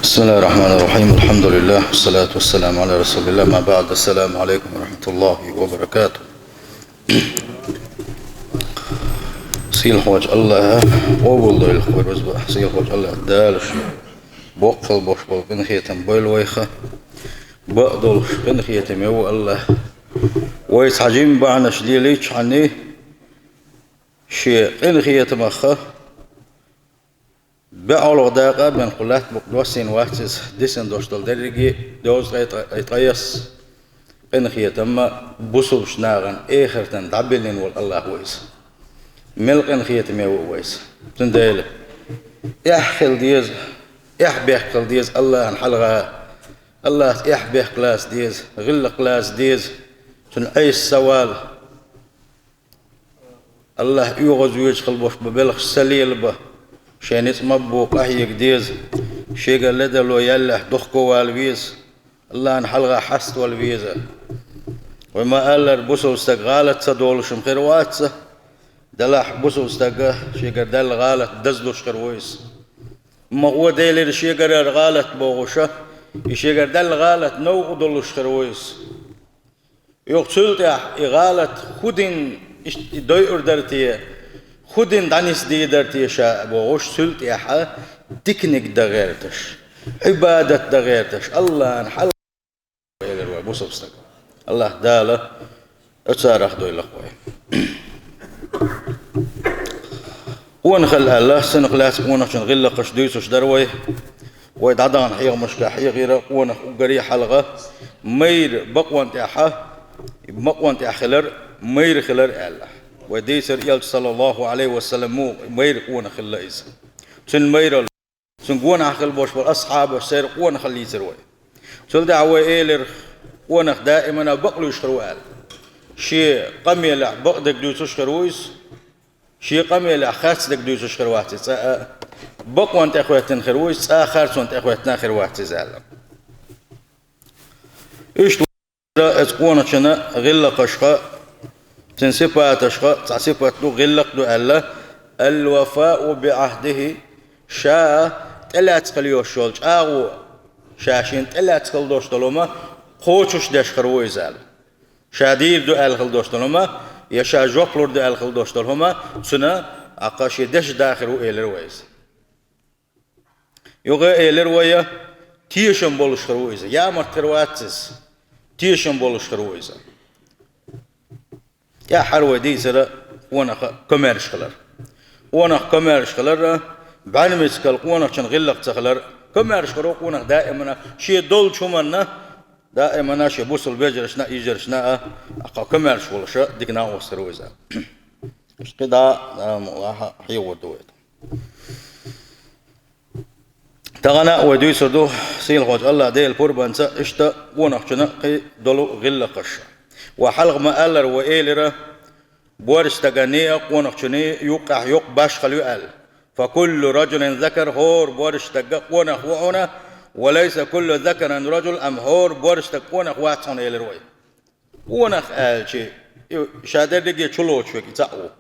بسم الله الرحمن الرحيم. الحمد لله والصلاة والسلام على رسول الله. ما بعد. السلام عليكم ورحمة الله وبركاته. سيل حوج الله وبالله الخير وزبا سيل حوج الله دالش بوقفل بوش بول بنخيتم بول ويخه بقدل بنخيتم يو الله ويس حجيم بعنش ليليش عني شيء بنخيتم أخه بعول دقيقة من قلات بقدوسين واتس ديسن دوشتل درجي دوز غيطيس بنخيتم بوصل شناغن آخرتن دعبلين والله ويس ملقن خيتم يو ويس تنديل يحخل ديز يحبيخ ديز الله انحلغها الله يحبيخ كلاس ديز غل كلاس ديز تن اي سوال الله يغز ويجخل بوش ببلغ سليل به شين اسمبو قحيك ديز شيقا لدلو يلح دخكو والبيز الله انحلغها حست والبيزة وما قال البسو استقغالت سدول شمخير واتسه دلح بوسو استقى شيقر دل غالت دزدوش كرويس ما هو ديلر شيقر غالت بوغشة يشيقر دل غالت نو دلوش كرويس يقتلت غالت خودين دوي اردرتيه خودين دانيس دي درتيه شا بوغش سلت يا تكنيك دغيرتش عبادة دغيرتش الله انحل بوسو استقى الله داله اتسارخ دوي لخوي ونخل الله سنخلاص ونخشن غلا قشديس وش دروي ويدعدان حيغ مشكا حيغيرا ونخ وقري حلقة مير بقوان تاحا بقوان تاحلر مير خلر الله وديسر يال صلى الله عليه وسلم مو مير ونخ الله إيسا سن مير سن قوان خل بوش بالأصحاب سير ونخ اللي يسروي سن دعوة إيلر ونخ دائما بقلو يشخروا شي قميلع بقدك دوسوش خرويس شي قميلع خاص دك دوسوش خرواتي بقوان تأخواتن خرويس خارسون تأخواتنا خرواتي زعلم إيش تقونا شنا غلا قشقة تنسيبات أشقة تعسيبات لو غلق دو الله الوفاء بعهده شاء تلات خليوش شولج أغو شاشين تلات خلدوش دلوما خوشوش داش خروي زعلم شادير دو الخل دوشتلهما يشا جوفلور دو الخل دوشتلهما سنة عقاشي دش داخل وإيلر ويز يوغا إيلر ويا تيشن بولش خرويزة يا مرترواتس تيشن بولش خرويزة يا حروي دي سرا وانا كمارش خلر وانا كمارش خلر بعلمس كل وانا شن غلق تخلر كمارش خروق وانا دائما شي دول شمنا دائما ناشي بوصل بيجرشنا يجرشنا أقا كمال شغل شا ديكنا وسترويزا مش كده حيو دويت تغنى ودوي سدو سيل خوج الله ديل بوربانسا اشتا ونخشنا قي دلو غلا قش وحلق ما ألر وإيلر بورش تغنية ونخشني يوقع يوق باش خليو أل فكل رجل ذكر هور بورش تغا ونخ وعنا وليس كل ذكر رجل أمهور بورش تكون أخواتهم إلى الرواية ونخ شيء شادر دقي شلوش فيك تأو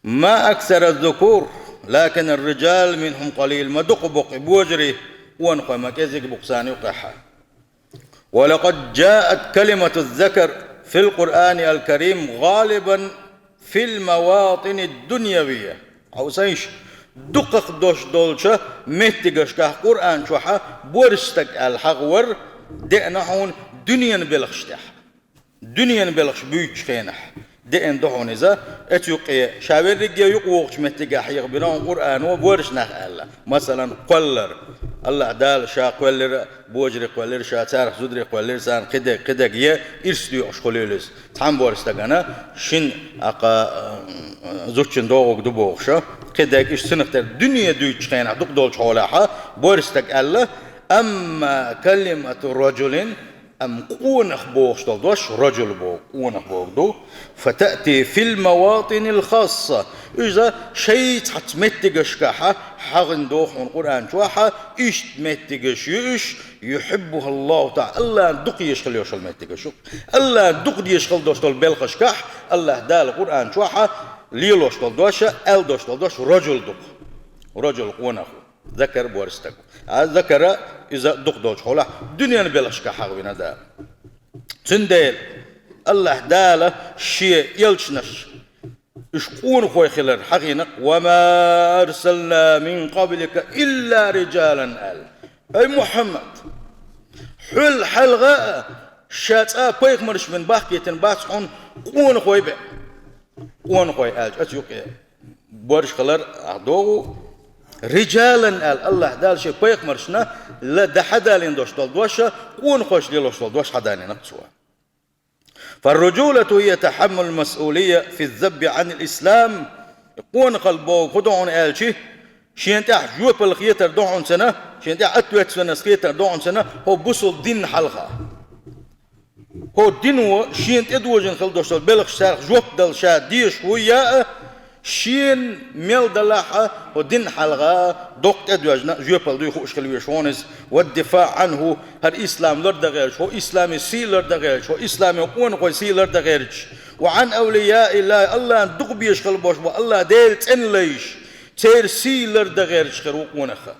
ما أكثر الذكور لكن الرجال منهم قليل ما دق بق بوجري ونخ ما كذب بقساني وقحا ولقد جاءت كلمة الذكر في القرآن الكريم غالبا في المواطن الدنيوية أو سيش دقق دوش دولشة مهتقش كه قرآن شوحة بورستك الحغور دقنحون دنيا بلغشتح دنيا بلغش بيوش خينح دقن دحون إذا اتيوقي شاور رجيا يقوغش مهتقا حيغ بناهم قرآن وبورش نخ الله مثلا قلر الله دال شا قلر بوجري قلر شا تارخ زدري قلر سان قدق يه إرسليو أشخليلز تحم بورستقنا شن أقا زوجين دوغ دبوغشا قدق إيش سنختر دنيا دويتش خينح دق دولش حولها بورستق الله أما كلمة رجل أم قونخ بوغش دوش رجل بوغ قونخ بوغ دو فتأتي في المواطن الخاصة إذا شيء تمتقش كاحة حغن دوخ من القرآن شواحة إيش تمتقش يش يحبها الله تعالى الله دق يشغل يوشل متقش الله دق يشغل دوش دول بلخش كاح الله دال القرآن شواحة ليلوش دوش ال دوش رجل دق رجل قونخ ذكر بورستك ذكر إذا دقدوش حوله دنيا بلش كحاوينا دا تندل الله داله شيء يلشنش اشقون خوي خلر حقينك وما أرسلنا من قبلك إلا رجالا آل أي محمد حل حلغة شاتآ بيك مرش من باحكيتن باسحون قون خوي بي قون خوي آل أتيوك بورش خلر أعدوه رجالا آل الله دال شيء بيك مرشنا لا ده حدا لين دوشتال دوشة قون خوش ليلوشتال دوش حداني نقصوا فالرجولة هي تحمل المسؤولية في الذب عن الإسلام يقون قلبه خدعون آلشي شين تاح جوب الخيتر دعون سنة شين تاح أتوت سنة خيتر دعون سنة هو بوصل دين حلقة هو الدين هو شين تدوجن خلدوش البلغ شارخ جوب دل شاديش ويا شين ميل دلاحة هو دين حلقة دوقت أدوجنا جوب الدوي خوش خلويشونز والدفاع عنه هالإسلام لرد غيرش هو إسلامي سي لرد غيرش هو إسلامي قوان قوي سي لرد غيرش وعن أولياء الله الله دق بيش خلبوش الله ديل تن ليش تير سي لرد غيرش خروق ونخا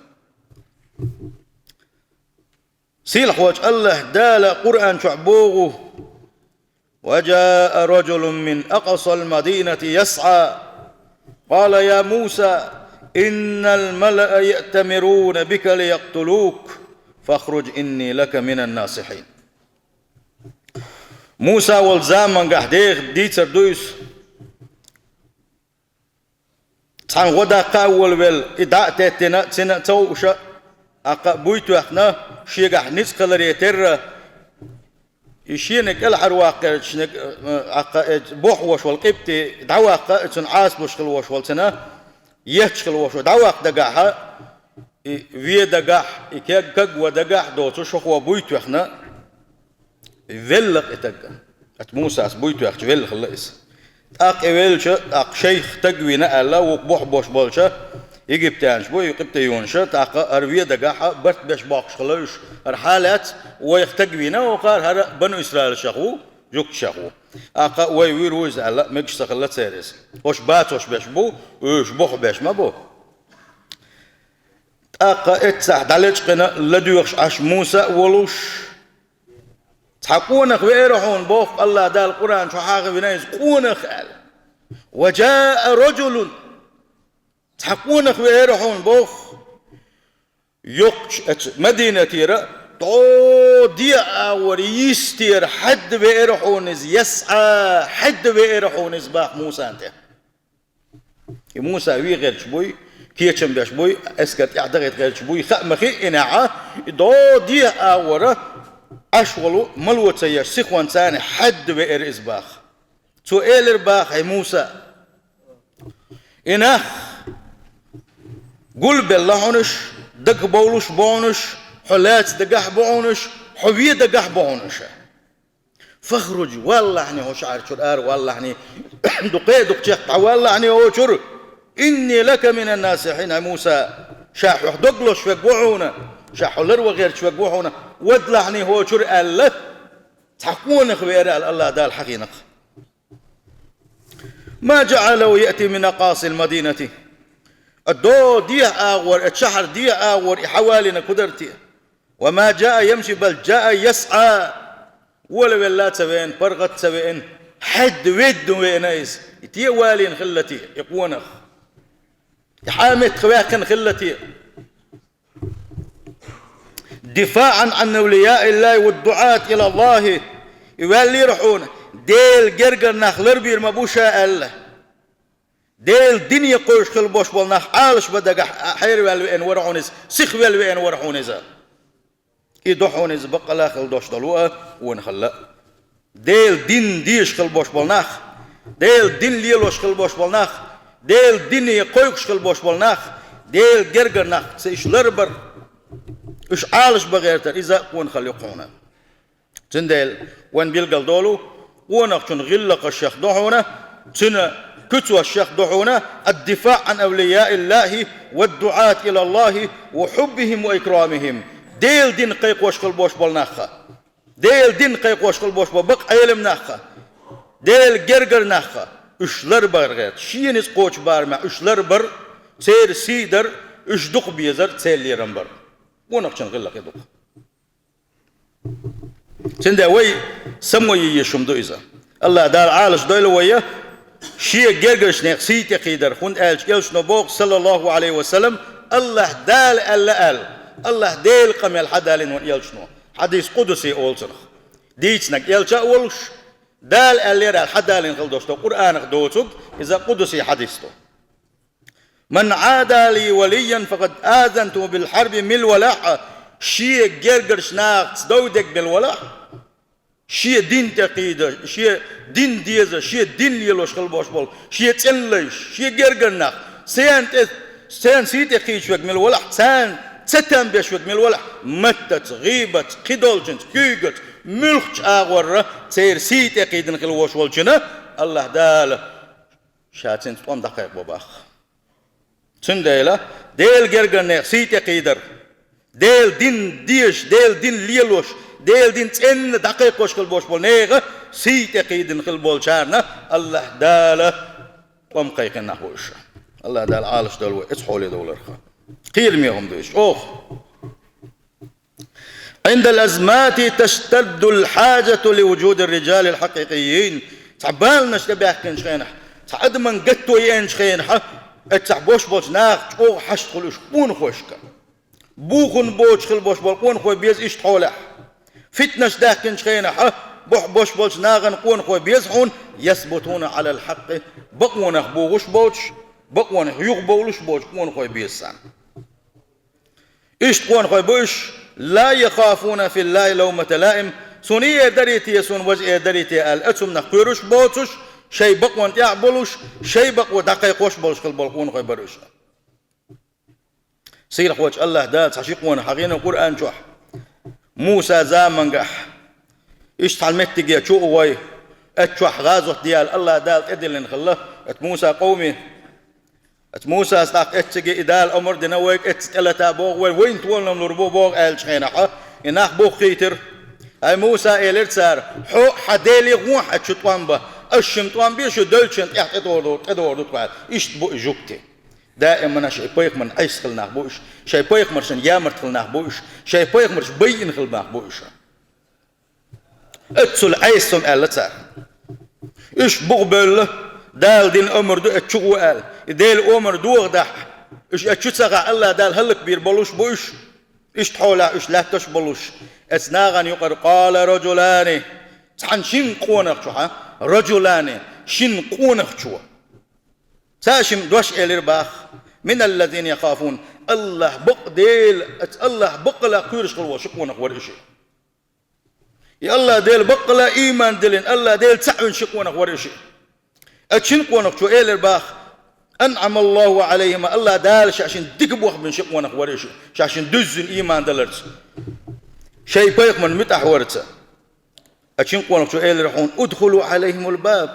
سي الحواج الله دال قرآن شعبوه وجاء رجل من أقصى المدينة يسعى قال يا موسى إن الملأ يأتمرون بك ليقتلوك فاخرج إني لك من الناصحين موسى والزامن قحديخ ديتر دويس تحن غدا قاول بل إداء تاتنا تنا توشا أقا بويتو أخنا شيقح نسقل ريتر يشينك الحرواق شنك أقا بوح والقبتي دعواق تن عاس بوشخل والسنة يهشخل وشول دعواق دقاحة في دقاح كق ودقاح دوتو شخوا بويتو أخنا فيلق إتقا موسى بويتو أخش فيلق الليس أق إيلش أق شيخ تقوي نقلا وبوح بوش بولشة يجيب تانش بوي يقبت يونشة تاق أروية دقاحة برت بيش باقش خلوش الحالات ويختقوينا وقال هذا بنو إسرائيل شخو جوك شخو أق ويروز على مجلس خلت سيرس وش بات وش بيش بو وش بوح بيش ما بو أق اتسح دالج قنا لدوخش عش موسى ولوش تحقونك ويروحون بوف الله دال القرآن شو حاجة بنايز قونك وجاء رجل تحقونك ويروحون بوف يقش مدينة تيرا تو ديا وريستير حد ويروحون يسعى حد ويروحون باق موسى انت موسى وي غير شبوي كيتشم باش بوي اسكت اعتقد غير شبوي خمخي انعا دو ديا ورا أشغلوا ملوت سير سخوان ثاني حد بئر إزباخ سؤال إرباخ موسى إنه قل بالله عنش دق بولش بونش حلات دقح بونش حبيه دقح بونش فخرج والله عني هو شعر شرار والله عني دقي دقشق والله عني هو شر إني لك من الناصحين موسى شاح دقلش فقوعونا شاح لرو غير شوقوحونا ودلعني هو شر الله تحقون خبير الله دال حقينك ما جعله يأتي من أقاصي المدينة الدو ديه آغور الشحر ديه آغور حوالينا قدرتي وما جاء يمشي بل جاء يسعى ولو لا تبين برغت تبين حد ود وينايس يتي والين خلتي يقونخ يحامد خواكن خلتي دفاعا عن أولياء الله والدعاة إلى الله يولي رحون ديل جرجر نخلر بير مبوشا الله ديل دنيا قوش خلبوش بالنا حالش بدق حير والوين ورحونز سخ والوين ورحونز يدحونز بقلا خلدوش دلوه ونخلا ديل دين ديش خلبوش بالناخ ديل دين ليلوش خلبوش بالناخ ديل دنيا قوش خلبوش بالناخ ديل جرجر نخ سيش لربر إيش عالش بغيرتر إذا كون خليقونا تندل وين بيلقى دولو ونقشن غلق الشيخ دحونا تنا كتوى الشيخ دحونا الدفاع عن أولياء الله والدعاة إلى الله وحبهم وإكرامهم ديل دين قيق وشخل بوش بالناخة ديل دين قيق وشخل بوش ببق أيلم ناخة ديل جرجر ناخة إيش لربر غير شينيز قوش بارمع إيش لربر سير سيدر إش دق بيزر تسيلي رمبر ونقشن غلق يدق سندا وي سموي يشمدو إذا الله دار عالش دويل ويا شيء جرجش نقصيت يقدر خون ألش يلش نبوق صلى الله عليه وسلم الله دال ألا أل الله دال قميل حدالين ويلشنو حديث قدسي أولسنخ ديتنك يلشا أولش دال ألا الحدالين خلدوشتو قرآن خدوتك إذا قدسي حديثتو من عادى لي وليا فقد آذنته بالحرب من الولاء شيء جرجش ناقص دودك بالولاء شيء دين تقيدة شيء دين ديزة شيء دين يلوش خلبوش بول شيء تنلش شيء جرجرنا سان سيت قيشوك من الولاء سان ستان بيشوك من الولاء متت غيبت قدولجنت كيغت ملخش آغورة سير سيت قيدن خلبوش بولجنا الله دال شاتين تقوم دقائق بباخ تنديلا ديل جرجرنا سيت قيدر ديل دين ديش ديل دين ليلوش ديل دين تن دقيق وش خلبوش بول نيغ سيت قيدن خلبول شارنا الله دال قوم قيقن نحوش الله دال عالش دول اسحولي دولرخا قيل ميهم دوش عند الأزمات تشتد الحاجة لوجود الرجال الحقيقيين تعبالنا شتبه كن شخينح تعد من قتو ين شخينح اتعبوش بولش ناغ او حشت خلوش قون خوشك بوخن بوش خلبوش بول قون خوي بيز ايش تحولح فتنش داكن شخينح بوش بولش ناغن قون خوي بيزحون يثبتون على الحق بقون بوغش بوش بقون يغبولش بوش قون خوي بيزسان ايش قون خوي بوش لا يخافون في الله لومة لائم سونية دريتي يسون وجه دريتي الاتسم نخيرش بوتش شيء بقون يعبلوش شيء بقو دقيقوش بولش خلبول خوي بروش سير خوش الله دال تشيقون حقينا القرآن شوح موسى زامنجح ايش تعلمت تجي شو وي اتشوح غازو ديال الله دال ادلن خله ات موسى قومي ات موسى استاق اتجي ادال امر دنويك اتلتا بوغ وين تولنا نربو بوغ ال شخينه يناخ بوغ خيتر اي موسى اليرسار حو حديلي غوح اتشطوانبا الشمطوان بيشو دلشنت احت ادور تقال ايش بو جوكتي دائما شيء بيخ من ايس خلنا بوش شيء بيخ مرشن يامر خلنا بوش شيء بيخ مرش بين خلنا بوش اتسل ايسم التسار ايش بغبل دال دين امر دو اتشو قال ديل امر دو غدح ايش اتشصغ الله دال هلك بير بلوش بوش ايش تحولا ايش لا تشبلوش اسناغن يقر قال رجلان تحن شين قونق شو رجلان شين قونق شو ساشم دوش الرباخ من الذين يخافون الله بقديل الله بقلا كيرش خلوا شقونق ورشي يا الله ديل بقلا ايمان دلين الله ديل تعون شقونق ورشي اتشين قونق شو الرباخ انعم الله عليهم الله دال شاشين دقبوخ من شقونق ورشي شاشين دزن ايمان دلرس شيء بيخ من متح ورثه اتشين قونق شو الرحون ادخلوا عليهم الباب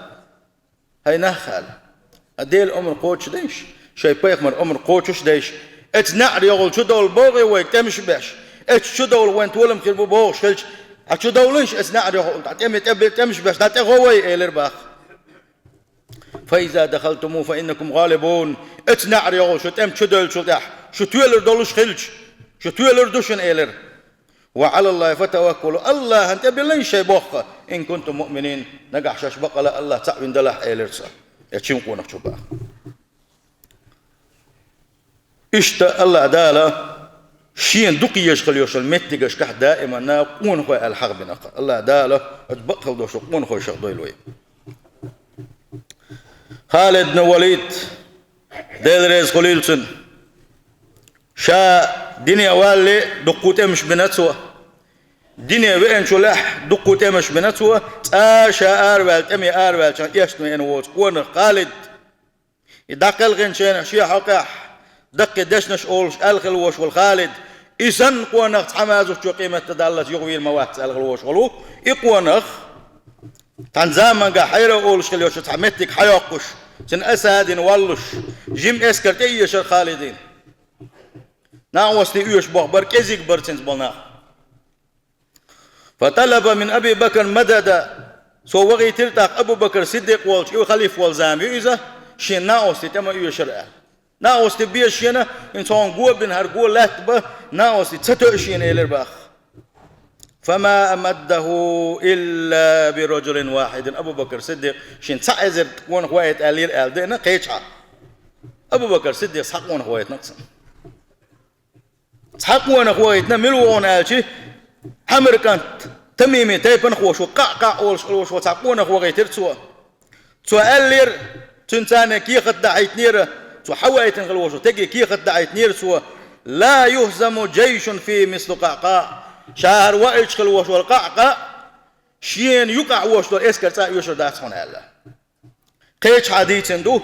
هاي نخال أديل أمر قوتش ديش شيء بيخمر أمر قوتش ديش اتنعر يقول شو دول بوغي ويك تمش باش شو دول وين تولم كيربو بوغ شلش شو دولنش اتنعر يقول تمش باش تغوي الرباخ فإذا دخلتموه فإنكم غالبون اتنعر يقول شو تم شو دول شو داح شو تويلر دولش خلش شو تويلر دوشن إلر وعلى الله فتوكلوا الله أنت بلين شيء بوخ إن كنتم مؤمنين نقح شاش بقى الله تعوين دلح إلرسا يتشين قونك شو بقى إشتا الله دالا شين دقي يشغل يوصل متجش كح دائما نا قون خوي الحق بنقا الله دالا اتبقى دوش قون خوي شغل دويلوي خالد بن وليد ديل ريز خليلسن شا دنيا والي دقوتي مش بنتسوه دنيا وين شلح دقوتي مش بنتسوه شا أروال تمي أروال شان يشتمي إنه قون خالد يدقل غنشين شيا حقح دق دشنش أولش الخلوش والخالد إسن قونخ حمازو شو قيمة تدالت يغوي الموات الخلوش ولو إقونخ تنزاما حيرة أولش خليوش تحمتك حيوقش سن أسادين والش جيم اسكرت ايش الخالدين ناوستي ايش بخبر كزيك برتنز بلنا فطلب من أبي بكر مددا سو وغي تلتاق أبو بكر صديق والش إيو خليف والزامي إذا شين ناوستي تما إيو شرع ناوس تبيشينا إنسان قوة بن هرقوة لاتبه ناوس تتعشين إلى الباخ فما أمده إلا برجل واحد أبو بكر الصديق شين تعزر تكون هوايت ألير ألدينا قيتها أبو بكر الصديق سحقون هوايت نقصا سحقون هوايتنا ملوون ألشي حمر كانت تميمي تيبن خوش وقعقع أولش وسحقون هوايت ترسوا ألير تنسان كي خد دعيت نيره حوائت غلوش تجي كي خد دعيت نير سوا لا يهزم جيش في مثل قعقاع شهر وائش خلوش والقعقاع شين يقع وش اسكر تا يشر دات هون الله قيش حديث عنده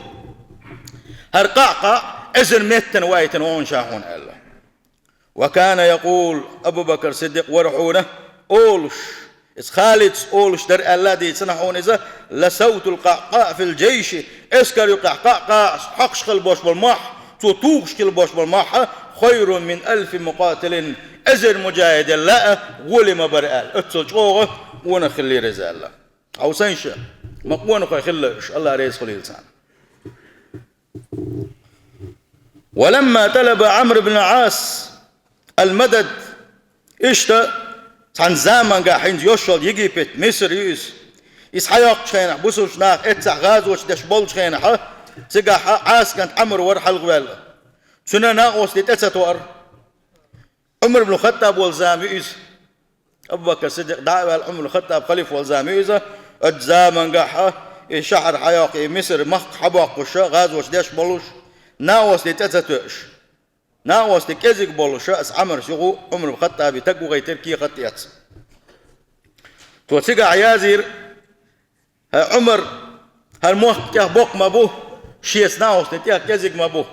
هر قعقاع ازر متن وايتن وون شاهون الله وكان يقول ابو بكر الصديق ورحونه اولش إذ خالد أولش در الله دي سنحون إذا لصوت القعقاع في الجيش إسكر يقعقاع حقش خلبوش بالماح توتوغش كلبوش بالماح خير من 1000 مقاتل أزر مجاهد الله غلم برئال اتسل جوغه ونخلي رزا الله أو سنشا مقوان خي خلش الله ريز خلي لسان ولما طلب عمرو بن العاص المدد اشتا عن زمان قاحين يوشل يجيبت مصر يوس إسحاق شينا بوسوش ناق اتسع غازوش دشبول شينا ها سقاح عاس كانت عمر ورح الغوال سنة ناقوس لتتسوار عمر بن الخطاب والزاميز أبو بكر الصديق دعوة عمر بن الخطاب خليفة والزاميز الزمان قاحة شهر حياقي مصر مخ حباقوش غازوش دشبولوش ناقوس لتتسوش ناوس تكذب بولش أس عمر شغو عمر بخطة بتجو غير كي خطيات توسيق عيازير عمر هالموت تيا بوق ما بو شيس ناوس تيا كذب ما بو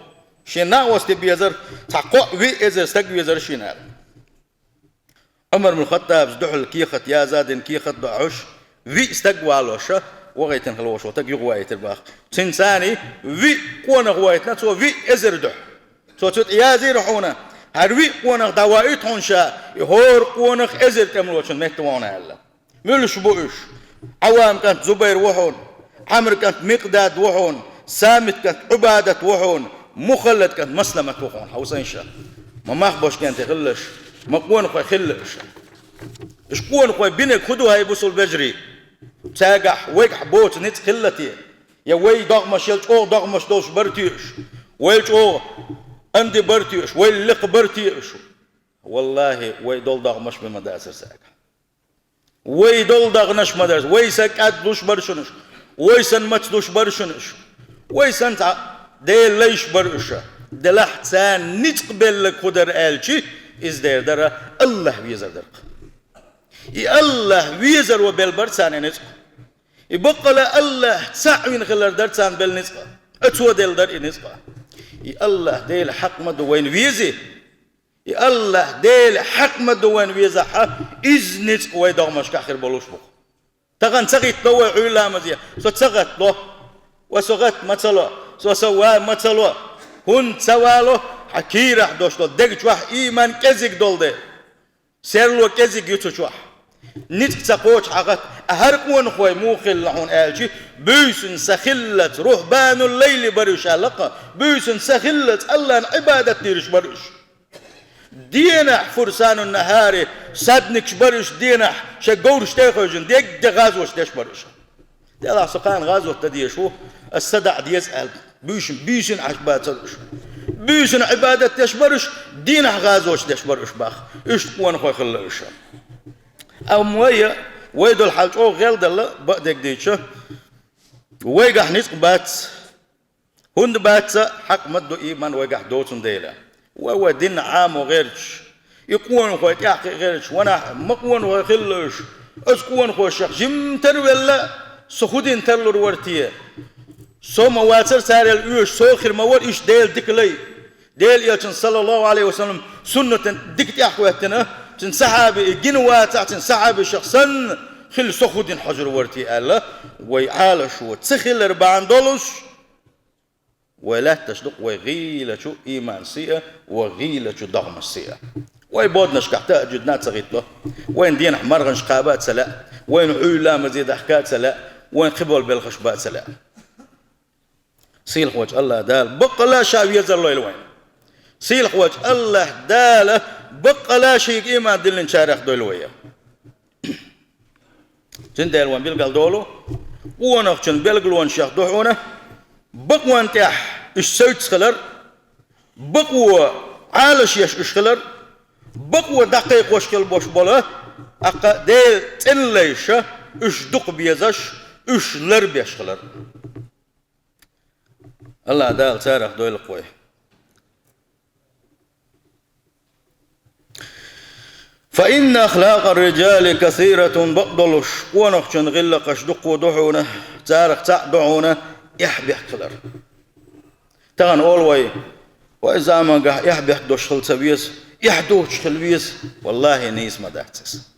شين ناوس تبيزر تقو في إزر استقبيزر شينال عمر بن الخطاب زدحل كي خط يا زادن كي خط بعش في استقبالوش وغيتن خلوش وتجو غوايت الباخ تنساني في كون غوايتنا تو في إزر دح صوت يازير حونا هروي قونخ دوائت هونشا يهور قونخ ازر تملوشن مهتوانا هلا ملش بوش عوام كانت زبير وحون عمر كانت مقداد وحون سامت كانت عبادة وحون مخلد كانت مسلمة وحون حوسين شا ما مخبوش كانت يخلش ما قونخ يخلش اش قونخ بينك خدوها يبوسوا البجري تاقح ويقح بوت نت خلتي يا وي ضغمش يلج او ضغمش دوش برتيش ويلج او عندي برتيش ويلق برتيش والله ويدول ضغمش بمدرسة ساق ويدول ضغنش مدرسة ويسك أدلوش برشنش ويسن متدوش برشنش ويسن ديل ليش برشة دلحت سان نتقبل لك خدر آلشي إزدير درا الله ويزر درق الله ويزر وبالبر سان نتق يبقى الله تسعوين خلر در سان بالنتق اتو ديل در نتق الله ديل حق مدوين ويزي الله ديل حق مدوين ويزا حق إزنت ويدغمش كاخر بلوش بخ تغن سغيت لو علا مزيا سغت له وسغت مثلا سوا مثلا هن سوالو حكيرة دوش له دقش واح إيمان كزيك دول ده سيرلو كزيك يتوش واح نتك تقوش حقك أهرقون خوي موخل لحون آلشي بيسن سخلت رهبان الليل بريش علاقة بيسن سخلت الله عبادة تيرش بريش دينح فرسان النهار صدنكش بريش دينح شقورش تيخوجن ديك دي غازوش تيش بريش دي الله سقان غازوش تديشو السدع ديسأل بيسن عشبات تديش بيسن عبادة تيش بريش دينح غازوش تيش بريش باخ إيش تقوان خوي خلوش أو مويا ويدل حالج أو غير دل بعدك ديشة ويجح نسق بات هند بات حق مدو إيمان ويجح دوتن ديلا وهو دين عام وغيرش يكون خوي تأخي غيرش وانا مقون وخلش أسكون خوي الشيخ جم ترويلا سخودين ترلور ورتيه سو مواتر ساري الأيش سوخر موات إيش ديل دكلي ديل يلتن صلى الله عليه وسلم سنة دكت أخواتنا تنسحب جنوات تنسحب شخصا خل سخودين حجر ورتي الله ويعالش وتسخل 40 دولار ولا تشدق وغيلة إيمان سيئة وغيلة ضغم السيئة ويبودنا شكحتاء جدنات صغيت له وين دين حمر شقابات سلا وين عيلا مزيد حكات سلا وين قبل بالخشبات سلا سيل خوج الله دال بقلا شاوية زلوا الوين سيل خوج الله دال بقلا شيء إيمان دلن شارخ دلوية جندال وان بيلقال دولو ونخشن بيلقال وان شيخ دوحونا بقوان تاح السويت خلر بقوة عالش يش اشخلر بقوة دقيق وشكل بوش بولا أقا ديل تنليش اش دق بيزش اش لر بيشخلر الله دال سارخ دويل قوي فإن أخلاق الرجال كثيرة بقدلش ونخشن غلقش دق ودحونه سارخ تعدعونه يحبح خلر تغن أولوي وإذا ما قح يحبح دوش خل سبيس يحدوش خلبيس والله نيس ما دحتس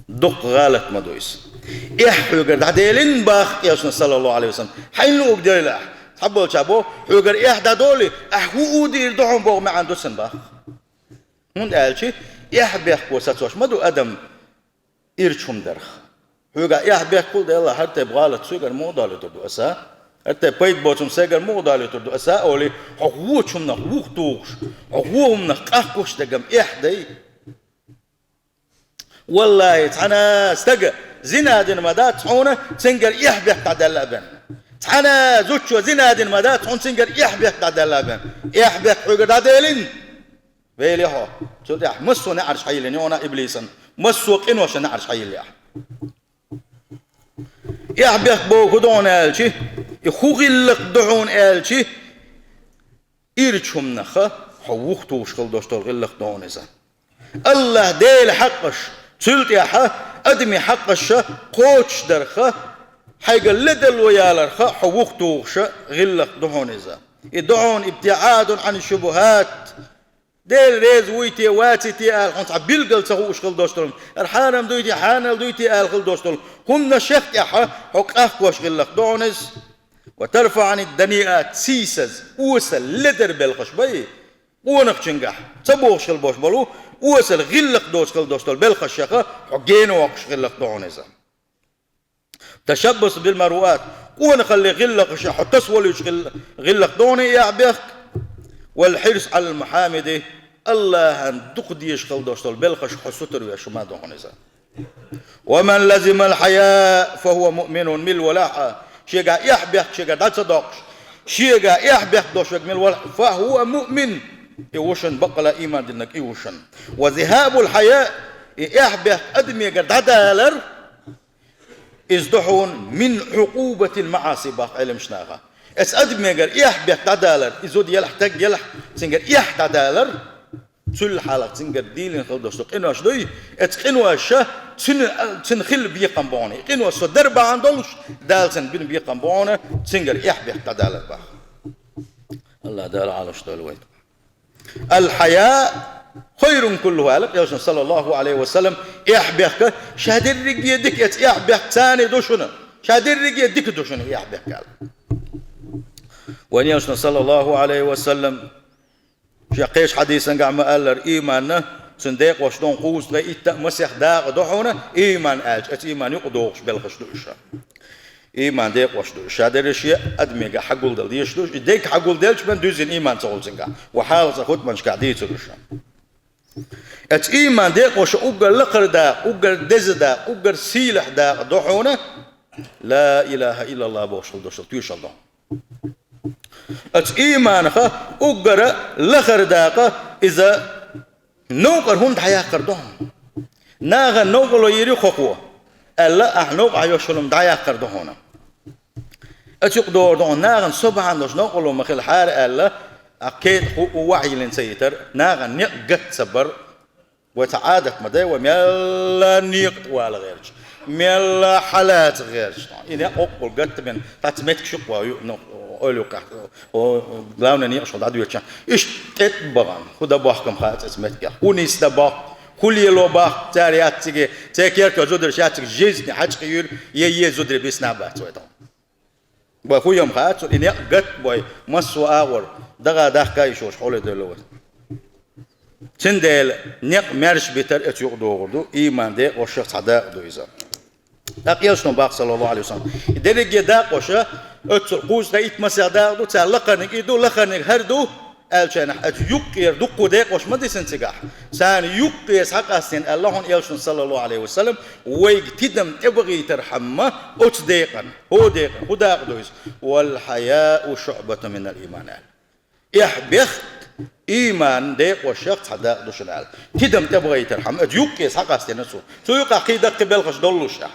دق غالت ما دويس يحيو قرد عديلين باخ يا صلى الله عليه وسلم حين لو بدي له حبوا شابو حيوغر يحدا دولي أحو دير دعون بوغ ما عنده سن باخ من قال شي يحبح كوساتوش ما دو أدم إرشهم درخ حيوغر يحبح كل ده الله حتى بغالت سوغر مو دالي تردو أسا حتى بيت بوتم سيغر مو دالي تردو أسا أولي حقوشهم نقوخ توغش حقوهم نقاقوش دقم إحدي والله تحنا استقى زنادن مدات حونه سنجر يحبح تعدل لبن تحنا زوجو زنادن مدات حون سنجر يحبح تعدل لبن يحبح حقر تعدلين بيلي هو شو يح مسو نعرش حيلين يونا إبليسا مسو قنوش نعرش حيل يحبح بو كدون آلشي يخوغي اللق دعون آلشي إيرتشهم نخا حووختو وشغل دوشتو غلق دعون إذا الله ديل حقش سلت يا حا أدمي حقش قوتش درخه حيقل لدل ويالرخه حوختوش غلق دعون إذا يدعون ابتعاد عن الشبهات ديل ريز ويتي واتي آل حنت عبيلقل سهوش خل دوشتل الحانم دويتي حانل دويتي آل خل دوشتل هم نشخت يا حا حق أخوش غلق دعون إذ وترفع عن الدنيئات سيسز وصل لدر بالخشبي ونخشنقح تبوش خل بوش بلو وصل غلق دوش خل دوشتل بالخشيخة حقين وقش غلق دعون إذا تشبس بالمروءات ونخلي غلق شح تسوليش غلق دوني يا عبيخ والحرص على المحامد الله أن تقديش خل دوشتل بالخش حسوتر ويشما دعون إذا ومن لزم الحياء فهو مؤمن من الولاحة شيقا يحبيخ شيقا دا تصدقش شيقا يحبيخ دوشك من الولاحة فهو مؤمن يوشن بقلا إيمان دينك يوشن وذهاب الحياء يحبيخ أدمي قد عدالر إزدحون من عقوبة المعاصي باق علم شناغا اس أدمي قد يحبيخ عدالر إزود يلح تق يلح سنقر يحت عدالر تل حالك سنقر ديلين خل دوشتك إنو أشدوي اتقنوا الشاه تنخل بيقام بوني إنو أصدر بعان دولش دالسن بين بيقام بوني سنقر يحبيخ عدالر باق الله دال على شدول ويد الحياء خير كله هالك يا صلى الله عليه وسلم يحبك شادر رجي دك يحبك ثاني دوشنا شادر رجي دك دوشنا يحبك قال وين يا صلى الله عليه وسلم شقيش حديثا قام قال ايماننا صنديق وشلون قوس لقيت مسح داق دوحنا ايمان اج ايمان يقدوش بالخشدوش إيمان ديك وشدو شادر الشيء أدمي حقول دل يشدوش ديك حقول دلش من دوزين إيمان تقول زنقا وحال زخوت منش قاعدين تقولش ات إيمان ديك وش أوجر لقر دا أوجر دز دا أوجر سيلح دا ضحونا لا إله إلا الله بوشل دوشل توشل ده ات إيمان خا أوجر لقر دا إذا نوكر هم دعيا كردهم ناغ نوكر لو يري خقوة ألا أحنوك عيوشلهم دعيا كردهونا أتيق دور دون ناغن سبحان دوش نقولو مخيل حار ألا أكيد هو وعي لنسيتر ناغن نقت سبر وتعادت مدى وميلا نيقت ولا غيرش ميلا حالات غيرش إذا أقول قت من تاتمتك شقوا أولو كحت ولاونا نيقش ودعدو يتشان إيش تتبغان خدا باحكم خات اسمتك ونيس دباق كل يلو باق تاريات تيجي تكير كزودر شاتك جيزني حاج خير يه زودر بيسنا بات ويتون بخو يوم خات إني قط بوي مسوا أور دغا دخكا يشوش حول دلوت تندل نق مرش بيتر اتيق دوغدو إيمان ده وشخص عدا دو إذا أقيلشنا باق صلى الله عليه وسلم درجة داقوشة أتقوز تايت مسيح داقدو لقنك إدو لقنك هردو ألشانح يقير دقو داقوش ما دي سنتقاح سان يقيس حق أسين اللهن إلشن صلى الله عليه وسلم ويقتدم تبغي ترحمه أتداقن هو داقن هو داقدويس والحياء شعبة من الإيمان يحبخت إيمان ديق والشخص حدا دوشنال تدم تبغي ترحم يقيس حق أسين سو يقع قيدة قبل خش دولوشة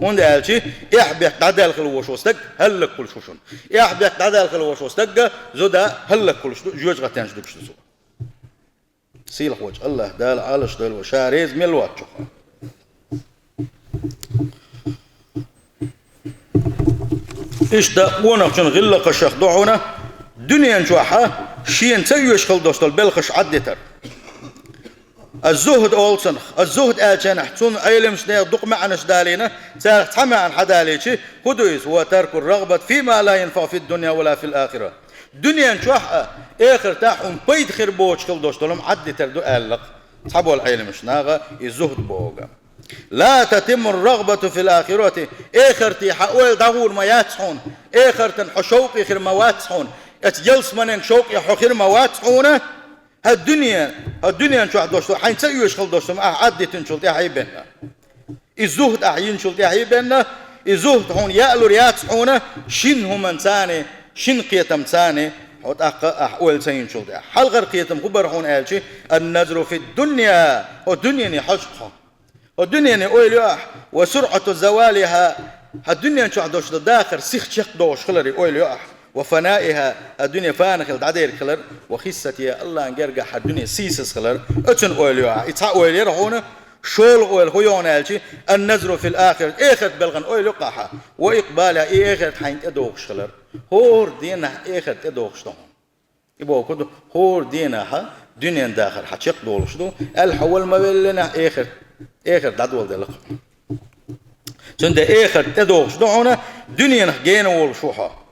وند قالشي يحبك تعدل خل وشوستك هلك كل شوشون يحبك تعدل خل وشوستك زودا هلك كل شو جوج غتانش دك شو سيل خوج الله دال عالش دال وشاريز ملوات شوخا إيش دا ونقشن غلق الشيخ دعونا دنيا نشوحها شين تسويش خل دوستل بلخش عدتر الزهد أولسن الزهد آجنا حتون أيلمش ده دق معنا شدالينا تحمى عن حداليشي هدويس هو ترك الرغبة فيما لا ينفع في الدنيا ولا في الآخرة دنيا نشوحها آخر تاحهم بيد خير بوش كل دوستلهم عدي تردو ألق تحبوا الأيلمش ناغا الزهد بوغا لا تتم الرغبة في الآخرة آخر تيحاول داغول ما ياتحون آخر تنحشوق آخر ما واتحون اتجلس منين شوق يحخير ما واتحونه الدنيا نشوح دوستو حين تسويش خل دوستو عدي تنشلت يا حيبنا الزهد أحيين شلت يا حيبنا الزهد هون يألو ريات حونه شن هم انساني شن قيتم ثاني حوت أحوال سين شلت حلقر قيتم خبر هون قالشي النظر في الدنيا والدنيا نحشقها والدنيا نقوليوح وسرعة زوالها الدنيا نشوح دوستو داخل سيخ شق دوش خلري قوليوح وفنائها الدنيا فانخل عدير خلر وخيستي الله نجرجع الدنيا سيسس خلر أتن أوليوها إتها أولير هون شول أول هيون ألشي النظر في الآخر آخر بلغن أوليو قاحة وإقبالها آخر حين تدوخش خلر هور دينه آخر تدوخش تون يبغى كده هور دينها دنيا داخل حتشق دولش دو الحول ما بيننا آخر دادول دلق سند آخر تدوخش دونا دنيا جينا والشوحة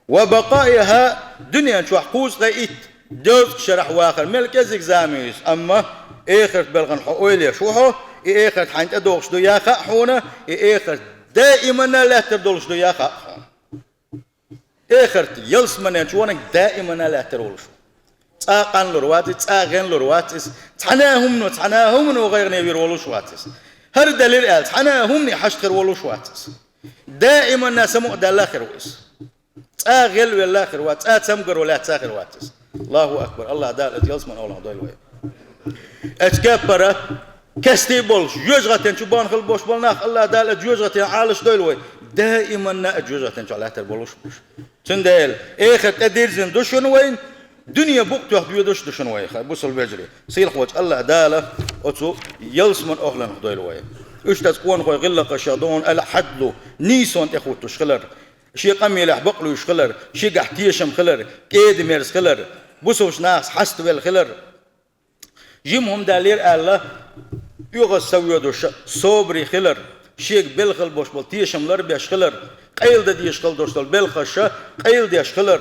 وبقائها دنيا شو حقوس غيت دوت شرح واخر ملك زاميس اما اخر بلغن حقولي شوحو اخر حين تدوخش دو يا خحونه اخر دائما لا تدولش دو يا خ اخر يلس من شوانك دائما لا ترولش تاقن لروات تاغن لروات تعناهم وغير نبير ولوش واتس هر دليل قال تعناهم حشتر ولوش واتس دائما ناس مؤدى الاخر ويس تاغل ولا اخر وات تسمقر ولا تاخر واتس الله اكبر الله دال اتيلس من اولها دويل وي اتكبر كستي بولش جوجغتن شبان خل بوش بلناخ الله دال جوجغتن عالش دويل وي دائما نا جوجغتن على تر بولش تندل اخر تديرزن دوشن وين دنيا بوقت واحد يدوش دوشن وي بوصل بجري سيل خوت الله دال اتو يلس من اولها دويل وي ايش تكون خوي غلق شادون الحدلو نيسون اخوتو شخلر شي قمي لح بقلو يشخلر شي قحتيشم خلر كيد ميرس خلر بوسوش ناس حستويل خلر جيمهم دالير الله يغس سويدوش صوبري خلر شيك بالخل بوش بلتيشم لر بيش خلر قيل دي يشخل دوشتل بالخشة قيل دي يشخلر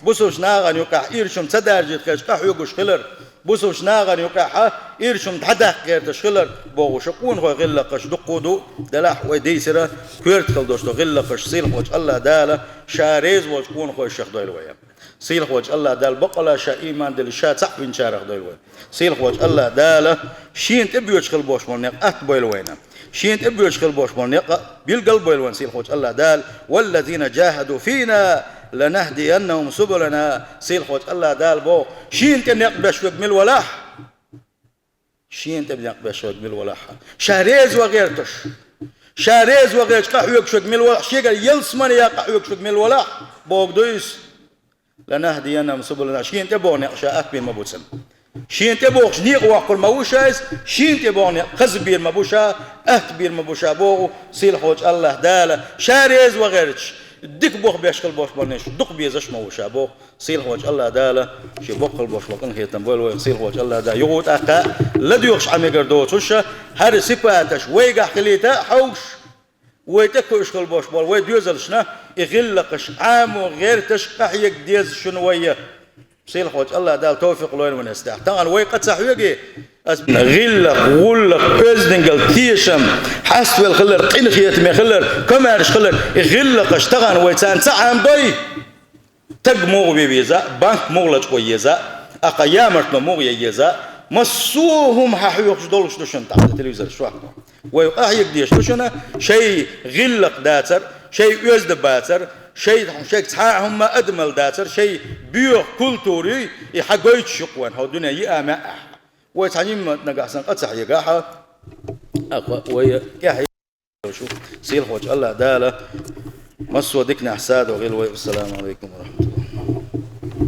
بوسوش ناغن يقع إيرشم تدارجت خيش قح يوغش خلر بوسوش ناغن يقع إيرشم تحدق غير تشخلر بوغش قون خو غلقش دقودو دلاح ويديسرة كويرت خل دوشتو غلقش سيل خوش الله داله شاريز وش قون خو الشيخ دويل ويا سيل خوش الله دال بقلا شا إيمان دل شا تعبين شارخ دويل ويا سيل خوش الله داله شين تبيوش خل بوش مولنيق أتبويل وينا شين تبيوش خل بوش مولنيق بالقلب بويل وين سيل خوش الله دال والذين جاهدوا فينا لنهدينهم سبلنا سيل خوش الله دال بو شين تنيق بشوك مل ولاح شين تبنيق بشوك مل ولاح شاريز وغيرتش شاريز وغيرتش قحوك شوك مل ولاح شيء قال يلسمن يا قحوك شوك مل ولاح بوك دويس لنهدينهم سبلنا شين تبوني شاء أكبر مبوسن شين تبوخ نيق وقل مبوشايز شين تبوني خزبير مبوشا أكبر مبوشا بوغو سيل خوش الله داله شاريز وغيرتش ديك بوخ بيشكل بوش بنيش دق بيزش موشا بوخ سيل خوش الله داله شي بوخ البوش بقن هي تنبول سيل خوش الله دا يغوت أكا لديوخش عمي قردو توشا هر سيباتش ويقع خليتا حوش ويتكو اشكل بوش بول ويديوزلشنا يغلقش عام وغير تشقح يقديز شنوية سيل خوش الله دال توفيق لوين ونستاح طبعا ويقد صحويقي غلق غلق ازدنقل تيشم حسب الخلر قين خيات ما خلر كما عرش خلر يغلق اشتغل ويتان ساعة دوي تق موغ بيبيزا بانك موغلج قويزا أقيامرت موغ ييزا مسوهم حيوخش دولش دوشن تحت التلفزيون شو ويقاهيك ديش دوشنا شيء غلق داتر شيء يزد باتر شيء تحاهم ما أدمل داتر شيء بيو كولتوري يحقويت شقوان هو دنيا يأمع ويتعنيم نقاسن قطع يقاها ويقاهي شو سيل خوش الله داله مسوا ديكنا حساد وغير والسلام عليكم ورحمة الله